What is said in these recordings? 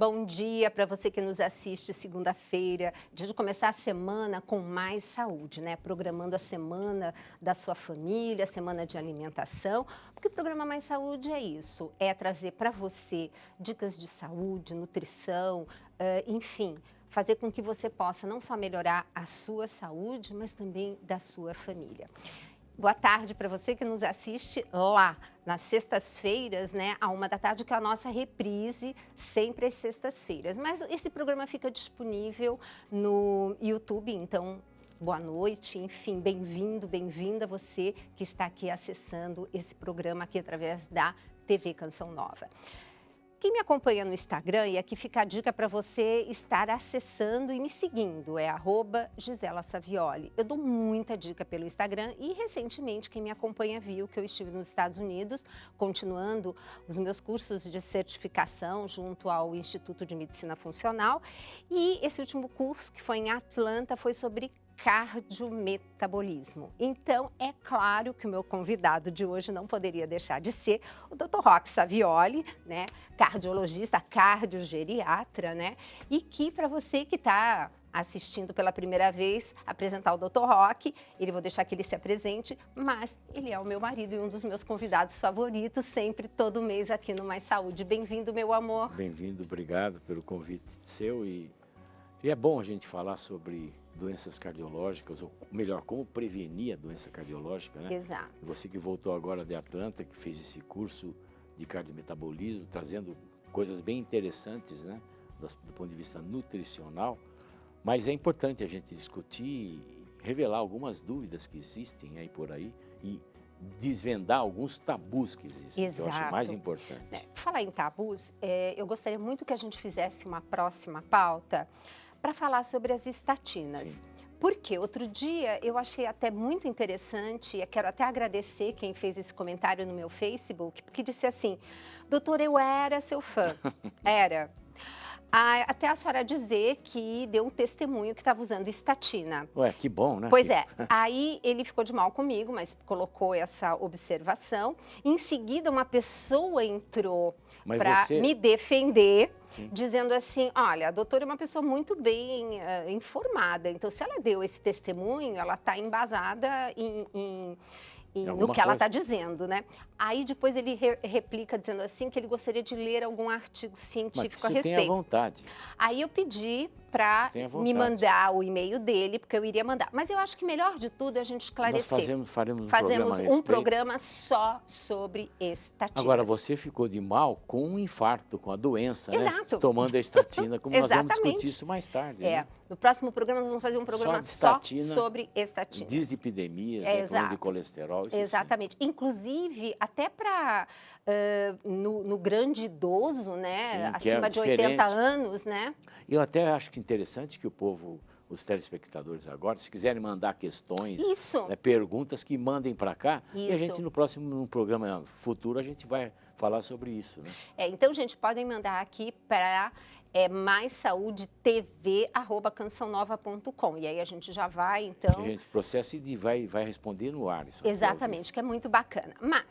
bom dia para você que nos assiste segunda-feira, dia de começar a semana com mais saúde, né? Programando a semana da sua família, a semana de alimentação, porque o programa Mais Saúde é isso, é trazer para você dicas de saúde, nutrição, enfim, fazer com que você possa não só melhorar a sua saúde, mas também da sua família. Boa tarde para você que nos assiste lá nas sextas-feiras, né, à 13h, que é a nossa reprise, sempre às sextas-feiras. Mas esse programa fica disponível no YouTube, então boa noite, enfim, bem-vindo, bem-vinda você que está aqui acessando esse programa aqui através da TV Canção Nova. Quem me acompanha no Instagram, e aqui fica a dica para você estar acessando e me seguindo, é @GiselaSavioli. Eu dou muita dica pelo Instagram e recentemente quem me acompanha viu que eu estive nos Estados Unidos, continuando os meus cursos de certificação junto ao Instituto de Medicina Funcional. E esse último curso, que foi em Atlanta, foi sobre cardiometabolismo. Então, é claro que o meu convidado de hoje não poderia deixar de ser o Dr. Roque Savioli, né? Cardiologista, cardiogeriatra, né? E que, para você que está assistindo pela primeira vez, apresentar o Dr. Roque, vou deixar que ele se apresente, mas ele é o meu marido e um dos meus convidados favoritos, sempre, todo mês aqui no Mais Saúde. Bem-vindo, meu amor. Bem-vindo, obrigado pelo convite seu e é bom a gente falar sobre doenças cardiológicas, ou melhor, como prevenir a doença cardiológica, né? Exato. Você que voltou agora de Atlanta, que fez esse curso de cardiometabolismo, trazendo coisas bem interessantes, né? Do ponto de vista nutricional, mas é importante a gente discutir e revelar algumas dúvidas que existem aí por aí e desvendar alguns tabus que existem, Exato. que eu acho mais importante. Falar em tabus, eu gostaria muito que a gente fizesse uma próxima pauta para falar sobre as estatinas. Sim. Porque outro dia eu achei até muito interessante, e quero até agradecer quem fez esse comentário no meu Facebook, porque disse assim: doutor, eu era seu fã, era. Até a senhora dizer que deu um testemunho que estava usando estatina. Ué, que bom, né? Pois é, aí ele ficou de mal comigo, mas colocou essa observação. Em seguida, uma pessoa entrou para me defender, sim, dizendo assim: olha, a doutora é uma pessoa muito bem informada, então se ela deu esse testemunho, ela está embasada no que ela está dizendo, né? Aí depois ele replica dizendo assim que ele gostaria de ler algum artigo científico a respeito. Tenha vontade. Aí eu pedi para me mandar o e-mail dele, porque eu iria mandar. Mas eu acho que melhor de tudo é a gente esclarecer. Nós faremos um programa só sobre estatinas. Agora, você ficou de mal com um infarto, com a doença, exato, né? Tomando a estatina, como nós vamos discutir isso mais tarde. Né? No próximo programa nós vamos fazer um programa só sobre estatinas. Dislipidemias, problemas de colesterol. Exatamente. Sim. Inclusive, até para no grande idoso, né? Sim, acima de 80 anos, né? Eu até acho que interessante que o povo, os telespectadores agora, se quiserem mandar questões, né, perguntas, que mandem para cá. Isso. E a gente no programa futuro, a gente vai falar sobre isso. Né? Então, gente, podem mandar aqui para maissaudetv@cançãonova.com. E aí a gente já vai, então... A gente processa e vai responder no ar. Isso. Exatamente, que é muito bacana. Mas,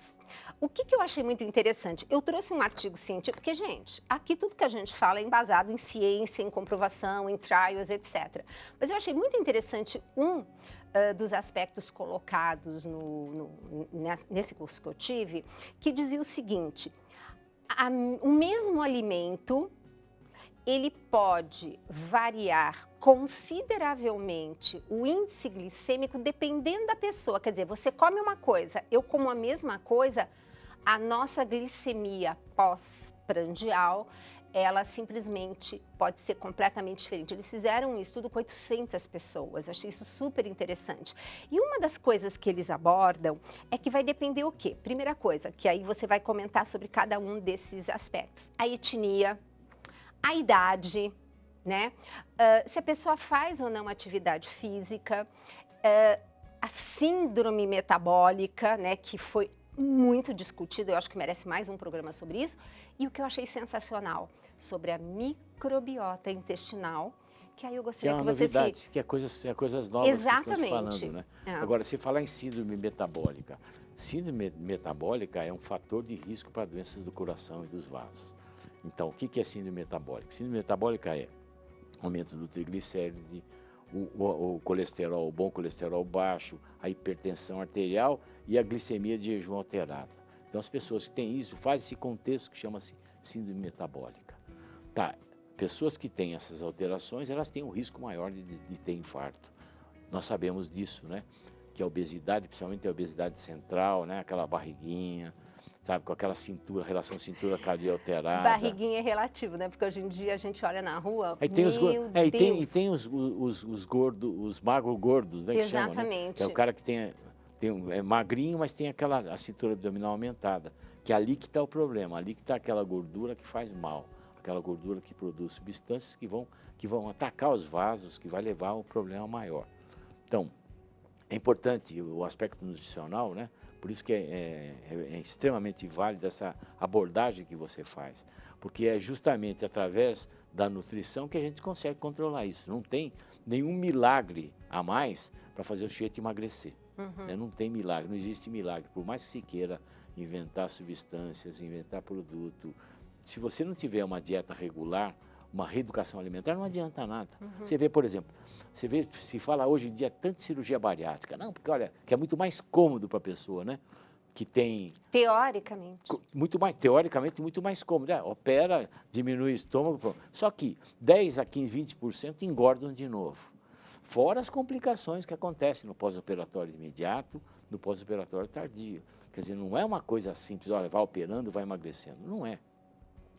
o que eu achei muito interessante? Eu trouxe um artigo científico, porque, gente, aqui tudo que a gente fala é embasado em ciência, em comprovação, em trials, etc. Mas eu achei muito interessante dos aspectos colocados nesse curso que eu tive, que dizia o seguinte: o mesmo alimento, ele pode variar consideravelmente o índice glicêmico dependendo da pessoa. Quer dizer, você come uma coisa, eu como a mesma coisa, a nossa glicemia pós-prandial, ela simplesmente pode ser completamente diferente. Eles fizeram um estudo com 800 pessoas, eu achei isso super interessante. E uma das coisas que eles abordam é que vai depender o quê? Primeira coisa, que aí você vai comentar sobre cada um desses aspectos. A etnia, a idade, né? Se a pessoa faz ou não atividade física, a síndrome metabólica, né? Que foi muito discutido, eu acho que merece mais um programa sobre isso. E o que eu achei sensacional, sobre a microbiota intestinal, que aí eu gostaria que você novidade, que é coisas novas. Exatamente. Que estamos falando, né? Agora, se falar em síndrome metabólica é um fator de risco para doenças do coração e dos vasos. Então, o que é síndrome metabólica? Síndrome metabólica é aumento do triglicéride, o colesterol, o bom colesterol baixo, a hipertensão arterial e a glicemia de jejum alterada. Então, as pessoas que têm isso fazem esse contexto que chama-se síndrome metabólica. Tá, pessoas que têm essas alterações, elas têm um risco maior de ter infarto. Nós sabemos disso, né? Que a obesidade, principalmente a obesidade central, né? Aquela barriguinha, sabe? Com aquela cintura, relação cintura-cadeia alterada. Barriguinha é relativo, né? Porque hoje em dia a gente olha na rua, Aí tem Deus. e tem os gordos, os magros gordos, né? Que chama, né? Exatamente. Que é o cara que é magrinho, mas tem a cintura abdominal aumentada. Que é ali que está o problema, ali que está aquela gordura que faz mal. Aquela gordura que produz substâncias que vão atacar os vasos, que vai levar a um problema maior. Então, é importante o aspecto nutricional, né? Por isso que é extremamente válida essa abordagem que você faz. Porque é justamente através da nutrição que a gente consegue controlar isso. Não tem nenhum milagre a mais para fazer o sujeito emagrecer. Né? Não tem milagre, não existe milagre. Por mais que se queira inventar substâncias, inventar produto, se você não tiver uma dieta regular, uma reeducação alimentar, não adianta nada. Você vê, por exemplo, se fala hoje em dia tanto de cirurgia bariátrica, não, porque olha, que é muito mais cômodo para a pessoa, né? Que tem... Teoricamente. Teoricamente, muito mais cômodo. Opera, diminui o estômago, pronto. Só que 10 a 15, 20% engordam de novo. Fora as complicações que acontecem no pós-operatório imediato, no pós-operatório tardio. Quer dizer, não é uma coisa simples, olha, vai operando, vai emagrecendo. Não é.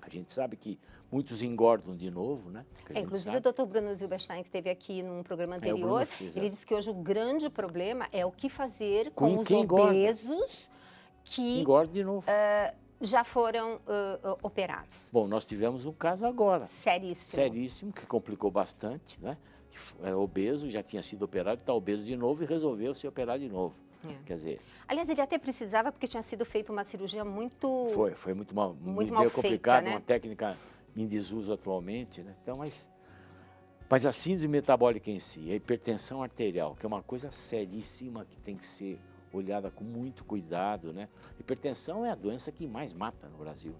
A gente sabe que muitos engordam de novo, né? Inclusive o Dr. Bruno Zilberstein, que esteve aqui num programa anterior, ele disse que hoje o grande problema é o que fazer com os obesos que engordam de novo. Já foram operados. Bom, nós tivemos um caso agora. Seríssimo. Seríssimo, que complicou bastante, né? Que era obeso, já tinha sido operado, está obeso de novo e resolveu se operar de novo. Quer dizer... Aliás, ele até precisava, porque tinha sido feita uma cirurgia muito... Foi muito mal feita, complicado, né? Uma técnica em desuso atualmente, né? Então, mas a síndrome metabólica em si, a hipertensão arterial, que é uma coisa seríssima que tem que ser olhada com muito cuidado, né? Hipertensão é a doença que mais mata no Brasil,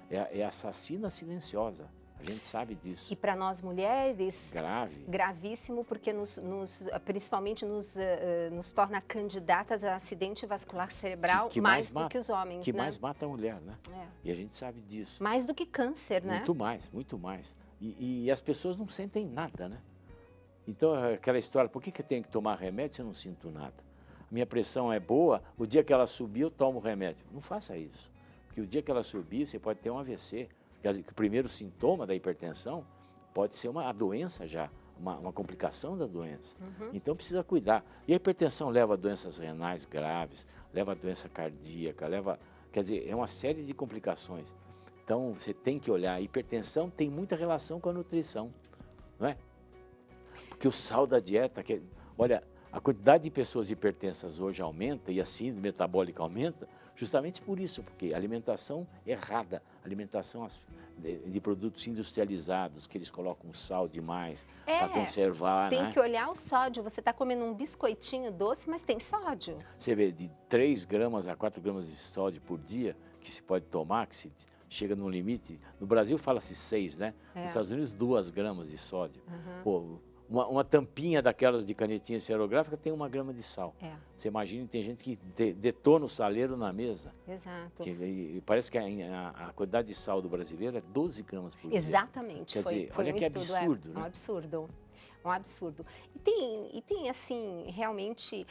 né? É a assassina silenciosa. A gente sabe disso. E para nós mulheres, grave. Gravíssimo, porque principalmente nos torna candidatas a acidente vascular cerebral mais do que os homens, que né? mais mata a mulher, né? E a gente sabe disso. Mais do que câncer, né? Muito mais, muito mais. E as pessoas não sentem nada, né? Então, aquela história, por que eu tenho que tomar remédio se eu não sinto nada? Minha pressão é boa, o dia que ela subir eu tomo remédio. Não faça isso, porque o dia que ela subir você pode ter um AVC. O primeiro sintoma da hipertensão pode ser a doença já, uma complicação da doença. Então precisa cuidar. E a hipertensão leva a doenças renais graves, leva a doença cardíaca, quer dizer, é uma série de complicações. Então você tem que olhar, a hipertensão tem muita relação com a nutrição, não é? Porque o sal da dieta, olha, a quantidade de pessoas hipertensas hoje aumenta e a síndrome metabólica aumenta justamente por isso, porque alimentação errada, alimentação de produtos industrializados, que eles colocam sal demais para conservar. Tem que olhar o sódio, você está comendo um biscoitinho doce, mas tem sódio. Você vê, de 3 gramas a 4 gramas de sódio por dia que se pode tomar, que se chega num limite, no Brasil fala-se 6, né? Nos Estados Unidos 2 gramas de sódio. Pô, uma tampinha daquelas de canetinha esferográfica tem 1 grama de sal. Você imagina, tem gente que detona o saleiro na mesa. Exato. E parece que a quantidade de sal do brasileiro é 12 gramas por dia. Exatamente. Quer dizer, foi olha que absurdo, né? Um absurdo. Um absurdo. E tem assim, realmente,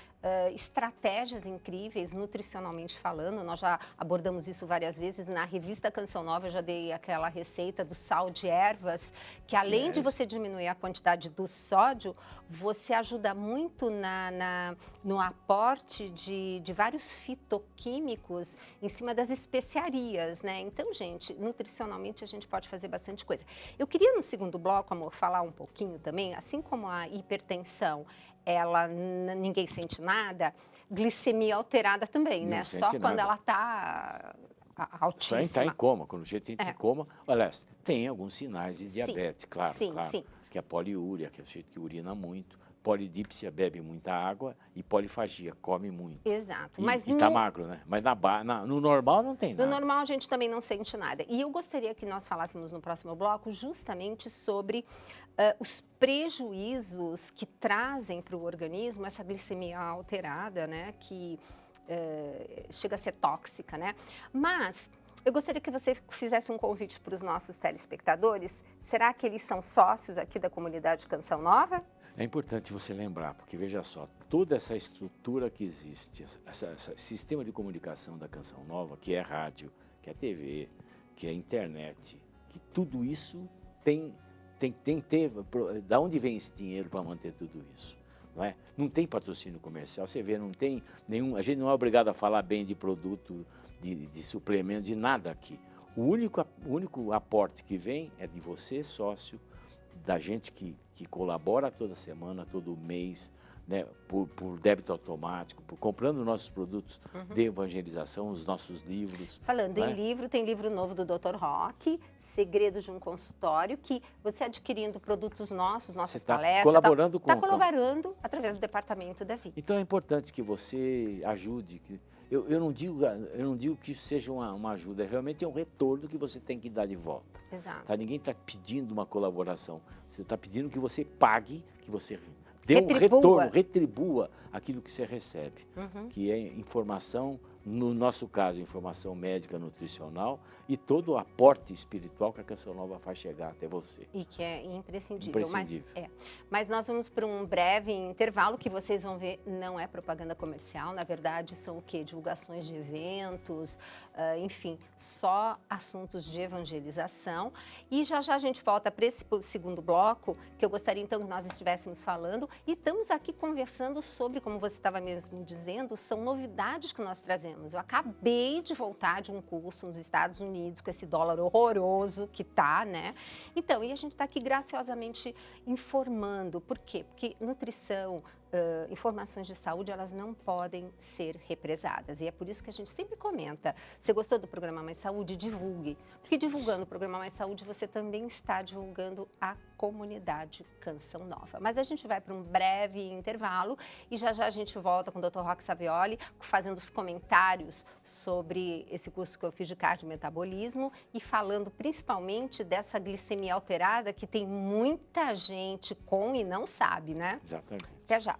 estratégias incríveis, nutricionalmente falando. Nós já abordamos isso várias vezes. Na revista Canção Nova, eu já dei aquela receita do sal de ervas, que além de você diminuir a quantidade do sódio, você ajuda muito no aporte de vários fitoquímicos em cima das especiarias, né? Então, gente, nutricionalmente a gente pode fazer bastante coisa. Eu queria, no segundo bloco, amor, falar um pouquinho também, assim como a hipertensão, ninguém sente nada, glicemia alterada também, né? Só quando ela está altíssima. Só está em coma, quando o sujeito entra em coma. Aliás, tem alguns sinais de diabetes, claro. Sim. Que é a poliúria, que é o sujeito que urina muito, polidípsia, bebe muita água, e polifagia, come muito. Exato. E está magro, né? Mas no normal não tem nada. No normal a gente também não sente nada. E eu gostaria que nós falássemos no próximo bloco justamente sobre os prejuízos que trazem para o organismo essa glicemia alterada, né? Que chega a ser tóxica, né? Mas eu gostaria que você fizesse um convite para os nossos telespectadores. Será que eles são sócios aqui da comunidade Canção Nova? É importante você lembrar, porque veja só, toda essa estrutura que existe, esse sistema de comunicação da Canção Nova, que é rádio, que é TV, que é internet, que tudo isso tem da onde vem esse dinheiro para manter tudo isso? Não é? Não tem patrocínio comercial, você vê, não tem nenhum, a gente não é obrigado a falar bem de produto, de suplemento, de nada aqui. O único aporte que vem é de você, sócio, da gente que colabora toda semana, todo mês, né, por débito automático, comprando nossos produtos de evangelização, os nossos livros. Falando em livro, tem livro novo do Dr. Roque, Segredos de um Consultório, que você adquirindo produtos nossos, nossas palestras, colaborando está colaborando através do Departamento da Vida. Então é importante que você ajude. Eu não digo que isso seja uma ajuda, realmente é um retorno que você tem que dar de volta. Exato. Tá? Ninguém está pedindo uma colaboração, você está pedindo que você pague, que você dê um retorno, retribua aquilo que você recebe, que é informação, no nosso caso, informação médica, nutricional e todo o aporte espiritual que a Canção Nova faz chegar até você. E que é imprescindível. Imprescindível. Mas nós vamos para um breve intervalo que vocês vão ver, não é propaganda comercial, na verdade são o quê? Divulgações de eventos, enfim, só assuntos de evangelização. E já a gente volta para esse segundo bloco, que eu gostaria então que nós estivéssemos falando, e estamos aqui conversando sobre, como você estava mesmo dizendo, são novidades que nós trazemos. Eu acabei de voltar de um curso nos Estados Unidos com esse dólar horroroso que tá, né? Então, e a gente está aqui graciosamente informando. Por quê? Porque nutrição, informações de saúde, elas não podem ser represadas. E é por isso que a gente sempre comenta, você gostou do programa Mais Saúde? Divulgue. Porque divulgando o programa Mais Saúde, você também está divulgando a comunidade Canção Nova. Mas a gente vai para um breve intervalo e já a gente volta com o Dr. Roque Savioli fazendo os comentários sobre esse curso que eu fiz de cardiometabolismo e falando principalmente dessa glicemia alterada que tem muita gente com e não sabe, né? Exatamente. Até já.